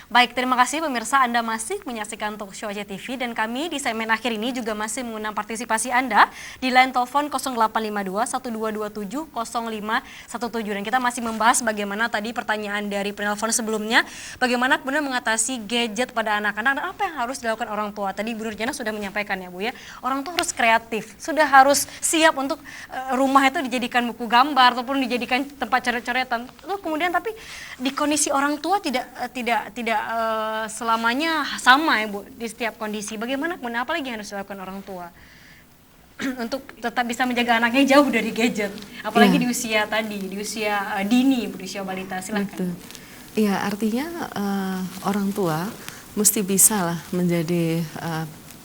Baik, terima kasih pemirsa, Anda masih menyaksikan Talk Show ACTV dan kami di segmen akhir ini juga masih mengundang partisipasi Anda di line telepon 0852 1227 0517 dan kita masih membahas bagaimana tadi pertanyaan dari penelpon sebelumnya, bagaimana kemudian mengatasi gadget pada anak-anak dan apa yang harus dilakukan orang tua. Tadi Bu Nurjana sudah menyampaikan ya Bu ya, orang tua harus kreatif, sudah harus siap untuk rumah itu dijadikan buku gambar ataupun dijadikan tempat coret-coretan. Lalu kemudian tapi di kondisi orang tua tidak selamanya sama ya Bu di setiap kondisi. Bagaimana kemudian apalagi yang harus dilakukan orang tua untuk tetap bisa menjaga anaknya jauh dari gadget, apalagi di usia tadi, di usia dini, di usia balita. Silakan. Iya, artinya orang tua mesti bisa lah menjadi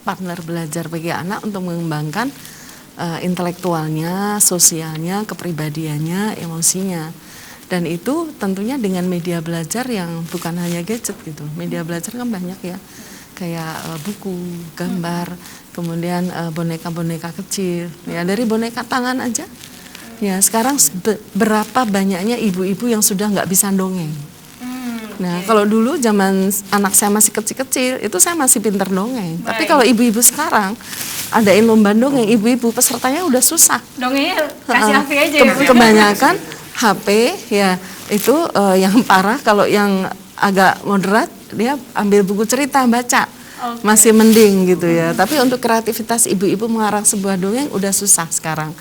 partner belajar bagi anak untuk mengembangkan intelektualnya, sosialnya, kepribadiannya, emosinya. Dan itu tentunya dengan media belajar yang bukan hanya gadget gitu. Media belajar kan banyak ya, kayak buku, gambar, kemudian boneka-boneka kecil. Ya dari boneka tangan aja. Ya sekarang berapa banyaknya ibu-ibu yang sudah nggak bisa dongeng. Nah kalau dulu zaman anak saya masih kecil-kecil, itu saya masih pinter dongeng. Baik. Tapi kalau ibu-ibu sekarang adain lomba dongeng, ibu-ibu pesertanya udah susah. Dongengnya kasih HP aja ya. Kebanyakan HP ya itu yang parah. Kalau yang agak moderat dia ambil buku cerita baca, masih mending gitu ya. Tapi untuk kreativitas ibu-ibu mengarang sebuah dongeng udah susah sekarang.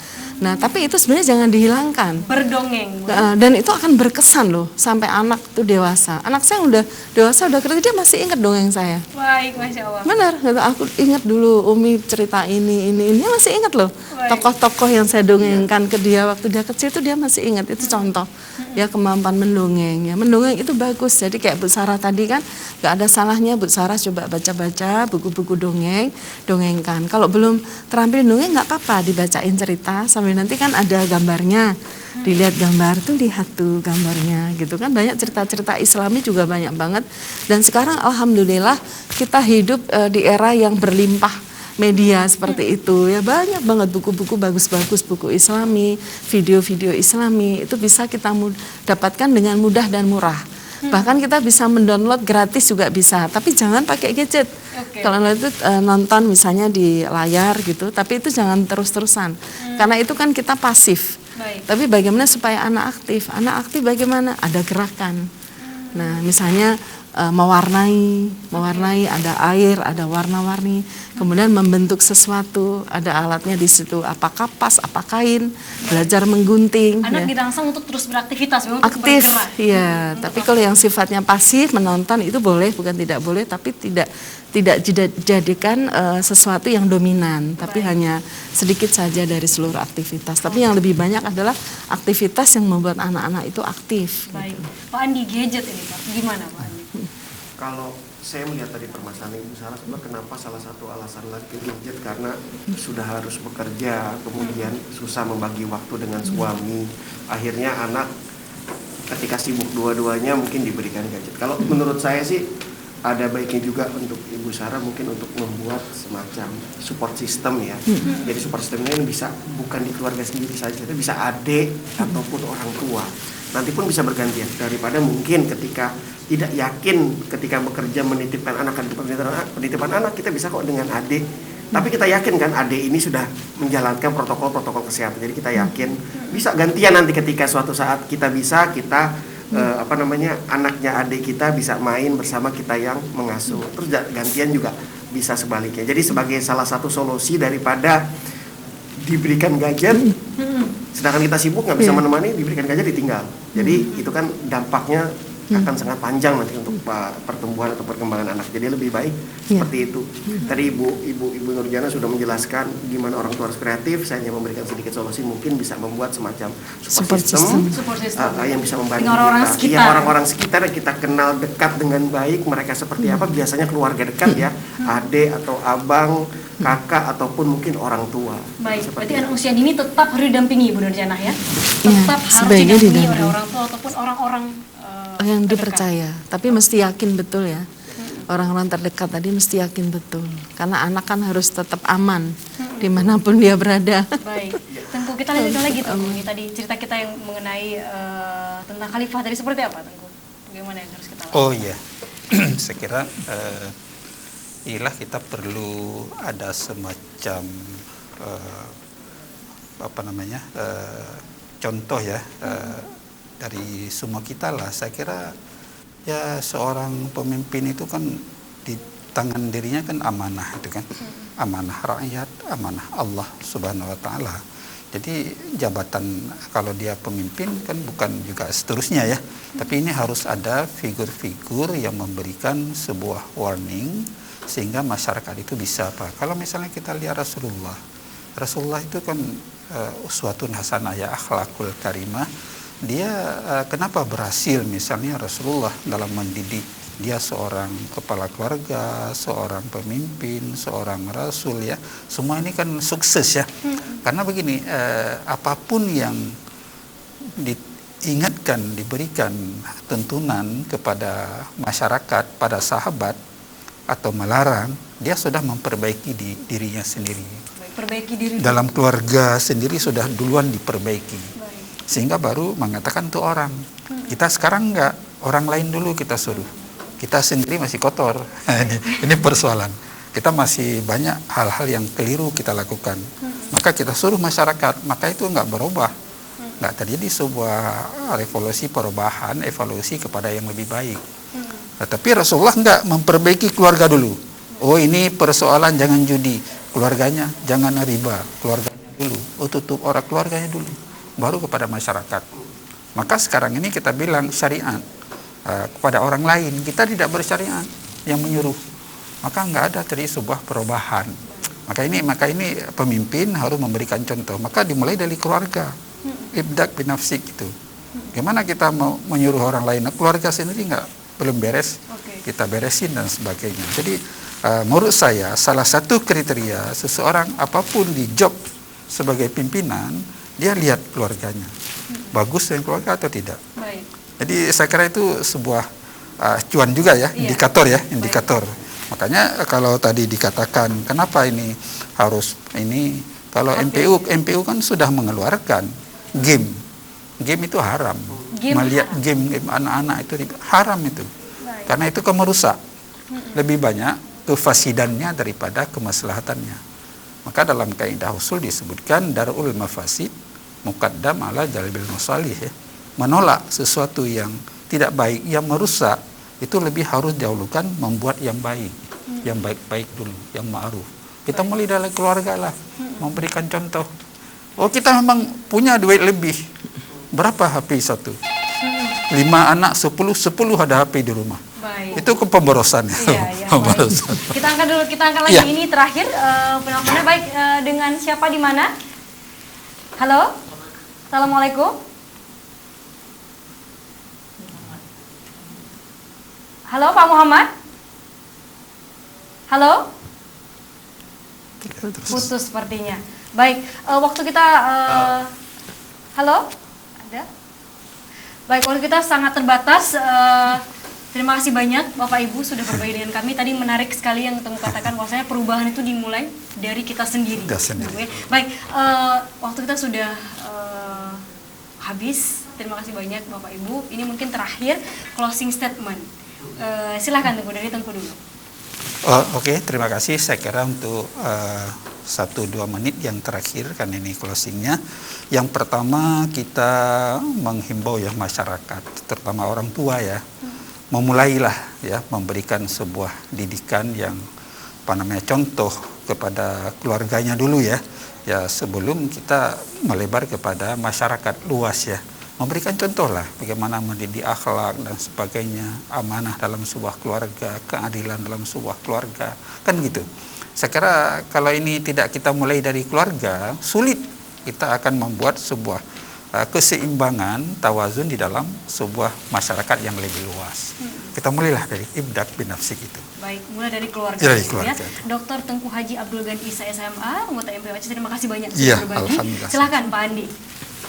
Nah tapi itu sebenarnya jangan dihilangkan. Berdongeng. Dan itu akan berkesan loh sampai anak tuh dewasa. Anak saya udah dewasa udah kerja dia masih ingat dongeng saya. Baik, Masya Allah. Benar, aku ingat dulu Umi cerita ini masih ingat loh. Tokoh-tokoh yang saya dongengkan ke dia waktu dia kecil tuh dia masih ingat. Itu contoh ya kemampuan mendongeng ya. Mendongeng itu bagus. Jadi kayak Bu Sarah tadi kan nggak ada salahnya Bu Sarah coba baca-baca buku-buku dongengkan. Kalau belum terampil dongeng nggak apa-apa dibacain cerita sambil nanti kan ada gambarnya, dilihat gambar tuh lihat tuh gambarnya gitu kan. Banyak cerita-cerita Islami juga banyak banget. Dan sekarang alhamdulillah kita hidup di era yang berlimpah media seperti itu ya, banyak banget buku-buku bagus-bagus, buku Islami, video-video Islami itu bisa kita dapatkan dengan mudah dan murah. Bahkan kita bisa mendownload gratis juga bisa, tapi jangan pakai gadget. Kalau itu nonton misalnya di layar gitu, tapi itu jangan terus-terusan. Karena itu kan kita pasif. Tapi bagaimana supaya anak aktif? Anak aktif bagaimana? Ada gerakan. Nah, misalnya mewarnai, ada air, ada warna-warni, kemudian membentuk sesuatu, ada alatnya di situ, apa kapas, apa kain, belajar menggunting. Anak dirangsang untuk terus beraktivitas, untuk aktif, bergerak. Iya. Tapi kalau yang sifatnya pasif menonton itu boleh, bukan tidak boleh, tapi tidak dijadikan sesuatu yang dominan, tapi hanya sedikit saja dari seluruh aktivitas. Tapi yang lebih banyak adalah aktivitas yang membuat anak-anak itu aktif. Baik, gitu. Pak Andi, gadget ini Pak, gimana Pak Andi? Kalau saya melihat tadi permasalahan Ibu Sarah, kenapa salah satu alasan lagi gadget karena sudah harus bekerja, kemudian susah membagi waktu dengan suami, akhirnya anak ketika sibuk dua-duanya mungkin diberikan gadget. Kalau menurut saya sih ada baiknya juga untuk Ibu Sarah mungkin untuk membuat semacam support system ya. Jadi support system ini bisa bukan di keluarga sendiri saja, tapi bisa adik ataupun orang tua. Nanti pun bisa bergantian daripada mungkin ketika tidak yakin ketika bekerja menitipkan anak penitipan anak kita bisa kok dengan adik. Tapi kita yakin kan adik ini sudah menjalankan protokol kesehatan. Jadi kita yakin bisa gantian nanti ketika suatu saat kita anaknya adik kita bisa main bersama kita yang mengasuh. Terus gantian juga bisa sebaliknya. Jadi sebagai salah satu solusi daripada diberikan gadget, sedangkan kita sibuk nggak bisa menemani, diberikan gadget ditinggal. Jadi itu kan dampaknya akan sangat panjang nanti untuk pertumbuhan atau perkembangan anak. Jadi lebih baik seperti itu. Tadi Ibu Nurjana sudah menjelaskan gimana orang tua harus kreatif. Saya hanya memberikan sedikit solusi, mungkin bisa membuat semacam support system yang bisa membantu orang-orang sekitar yang kita kenal dekat dengan baik. Mereka seperti apa? Biasanya keluarga dekat ya, adik atau abang, kakak ataupun mungkin orang tua. Baik, berarti anak usia dini tetap harus didampingi Ibu Nurjana ya? Tetap harus didampingi oleh orang tua ataupun orang-orang yang dipercaya, tapi mesti yakin betul ya. Orang-orang terdekat tadi mesti yakin betul, karena anak kan harus tetap aman dimanapun dia berada. Baik, Tengku, kita lanjutkan lagi Tengku. Ini tadi cerita kita yang mengenai tentang khalifah tadi seperti apa Tengku? Bagaimana yang harus kita lakukan? Oh iya, saya kira inilah kita perlu ada semacam contoh ya dari semua kita lah. Saya kira ya seorang pemimpin itu kan di tangan dirinya kan amanah itu kan, amanah rakyat, amanah Allah Subhanahu wa taala. Jadi jabatan kalau dia pemimpin kan bukan juga seterusnya ya, tapi ini harus ada figur-figur yang memberikan sebuah warning sehingga masyarakat itu bisa apa. Kalau misalnya kita lihat Rasulullah itu kan uswatun hasanah ya, akhlakul karimah. Dia kenapa berhasil misalnya Rasulullah dalam mendidik. Dia seorang kepala keluarga, seorang pemimpin, seorang rasul ya. Semua ini kan sukses ya. Karena begini, apapun yang diingatkan, diberikan tuntunan kepada masyarakat, pada sahabat atau melarang, dia sudah memperbaiki dirinya sendiri. Perbaiki diri. Dalam keluarga sendiri sudah duluan diperbaiki. Sehingga baru mengatakan tuh orang. Kita sekarang enggak, orang lain dulu kita suruh. Kita sendiri masih kotor. Ini persoalan. Kita masih banyak hal-hal yang keliru kita lakukan. Maka kita suruh masyarakat, maka itu enggak berubah. Enggak terjadi sebuah revolusi perubahan, evolusi kepada yang lebih baik. Tapi Rasulullah enggak memperbaiki keluarga dulu. Oh ini persoalan jangan judi, keluarganya jangan riba, keluarganya dulu. Oh tutup orang keluarganya dulu, baru kepada masyarakat. Maka sekarang ini kita bilang syariat kepada orang lain, kita tidak bersyariat yang menyuruh, maka nggak ada terjadi sebuah perubahan. Maka ini pemimpin harus memberikan contoh. Maka dimulai dari keluarga, ibdak binafsik itu. Gimana kita mau menyuruh orang lain, keluarga sendiri belum beres, kita beresin dan sebagainya. Jadi menurut saya salah satu kriteria seseorang apapun di job sebagai pimpinan, dia lihat keluarganya, bagus dengan keluarga atau tidak. Baik. Jadi saya kira itu sebuah acuan juga ya, indikator ya, indikator. Makanya kalau tadi dikatakan kenapa ini harus ini, kalau MPU kan sudah mengeluarkan game itu haram. Melihat game anak-anak itu haram itu. Baik. Karena itu merusak. Lebih banyak kefasidannya daripada kemaslahatannya. Maka dalam kaidah usul disebutkan darul mafasid muqaddam ala jalbil masalih ya. Menolak sesuatu yang tidak baik, yang merusak, itu lebih harus didahulukan membuat yang baik, yang baik-baik dulu, yang ma'ruf. Kita mulai dari keluarga lah, memberikan contoh. Oh kita memang punya duit lebih, berapa HP satu? 5 anak, 10 ada HP di rumah. Baik. Itu pemborosan. Iya, Pemborosan. Kita angkat lagi ini terakhir penelponnya baik dengan siapa di mana? Halo, assalamualaikum. Halo Pak Muhammad. Halo. Putus sepertinya. Baik, waktu kita halo, ada. Baik, waktu kita sangat terbatas. Terima kasih banyak Bapak Ibu sudah berbagi dengan kami. Tadi menarik sekali yang ketemu katakan bahwasanya perubahan itu dimulai dari kita sendiri. Baik, waktu kita sudah habis. Terima kasih banyak Bapak Ibu. Ini mungkin terakhir closing statement. Silahkan Tengku, dari Tengku dulu. Oke, terima kasih. Saya kira untuk 1-2 menit yang terakhir kan ini closingnya. Yang pertama kita menghimbau ya masyarakat, terutama orang tua ya, memulailah ya memberikan sebuah didikan yang contoh kepada keluarganya dulu ya sebelum kita melebar kepada masyarakat luas ya. Memberikan contoh lah bagaimana mendidik akhlak dan sebagainya, amanah dalam sebuah keluarga, keadilan dalam sebuah keluarga, kan gitu. Saya kira kalau ini tidak kita mulai dari keluarga, sulit kita akan membuat sebuah keseimbangan, tawazun di dalam sebuah masyarakat yang lebih luas. Kita mulailah dari ibdak binafsik itu. Baik, mulai dari keluarga. Dari keluarga. Ya. Dr. Tengku Haji Abdul Ghani Isa SMA, anggota MPOC, terima kasih banyak sudah berbagi. Silakan Pak Andi.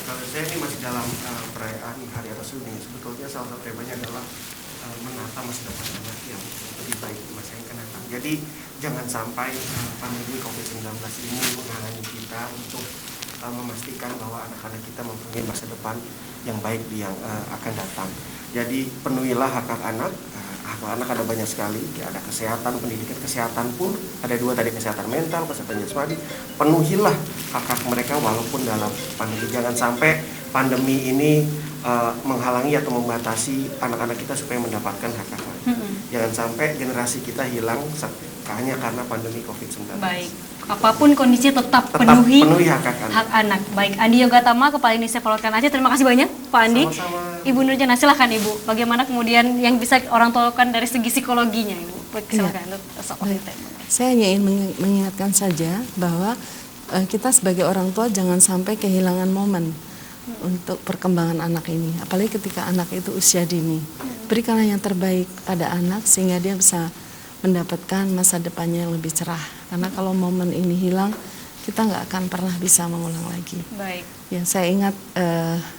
Kalau saya ini masih dalam perayaan Hari Rasul ini, sebetulnya salah satu temanya adalah menata masa depan anak yang lebih baik di masa yang akan datang. Jadi jangan sampai pandemi COVID-19 ini menghalangi kita untuk memastikan bahwa anak-anak kita mempunyai masa depan yang baik yang akan datang. Jadi penuhilah hak anak Wah, anak ada banyak sekali, ya, ada kesehatan, pendidikan kesehatan pun, ada 2 tadi, kesehatan mental, kesehatan jasmani. Penuhilah hak-hak mereka walaupun dalam pandemi. Jangan sampai pandemi ini menghalangi atau membatasi anak-anak kita supaya mendapatkan hak-hak. Jangan sampai generasi kita hilang hanya karena pandemi COVID-19. Baik, apapun kondisi tetap penuhi hak anak. hak anak. Baik, Andi Yogatama, Kepala Indonesia Polhutkan Aceh, terima kasih banyak Pak Andi. Sama-sama. Ibu Nurjana, silahkan Ibu, bagaimana kemudian yang bisa orang tua lakukan dari segi psikologinya Ibu? Silahkan Saya hanya ingin mengingatkan saja bahwa kita sebagai orang tua jangan sampai kehilangan momen untuk perkembangan anak ini, apalagi ketika anak itu usia dini. Berikanlah yang terbaik pada anak sehingga dia bisa mendapatkan masa depannya yang lebih cerah. Karena kalau momen ini hilang, kita nggak akan pernah bisa mengulang lagi. Baik. Ya, saya ingat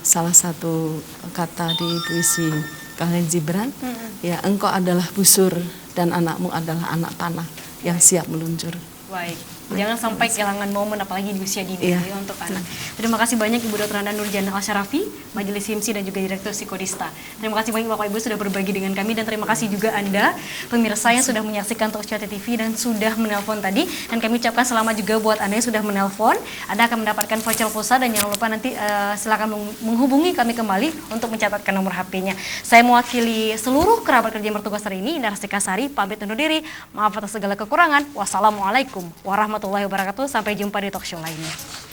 salah satu kata di puisi Khalil Gibran, ya, engkau adalah busur dan anakmu adalah anak panah yang siap meluncur. Baik. Jangan sampai kehilangan momen apalagi di usia dini ya, untuk anak. Terima kasih banyak Ibu Dr. Anda Nurjana Al-Syarafi, Majelis HIMSI dan juga Direktur Psikodista. Terima kasih banyak Bapak Ibu sudah berbagi dengan kami dan terima kasih juga Anda pemirsa yang sudah menyaksikan Talkshow TV dan sudah menelpon tadi, dan kami ucapkan selamat juga buat Anda yang sudah menelpon. Anda akan mendapatkan voucher pulsa dan jangan lupa nanti silakan menghubungi kami kembali untuk mencatatkan nomor HP-nya. Saya mewakili seluruh kerabat kerja yang bertugas hari ini, Indra Sari, pamit undur diri. Maaf atas segala kekurangan. Wassalamualaikum warahmatullahi wabarakatuh. Sampai jumpa di talkshow lainnya.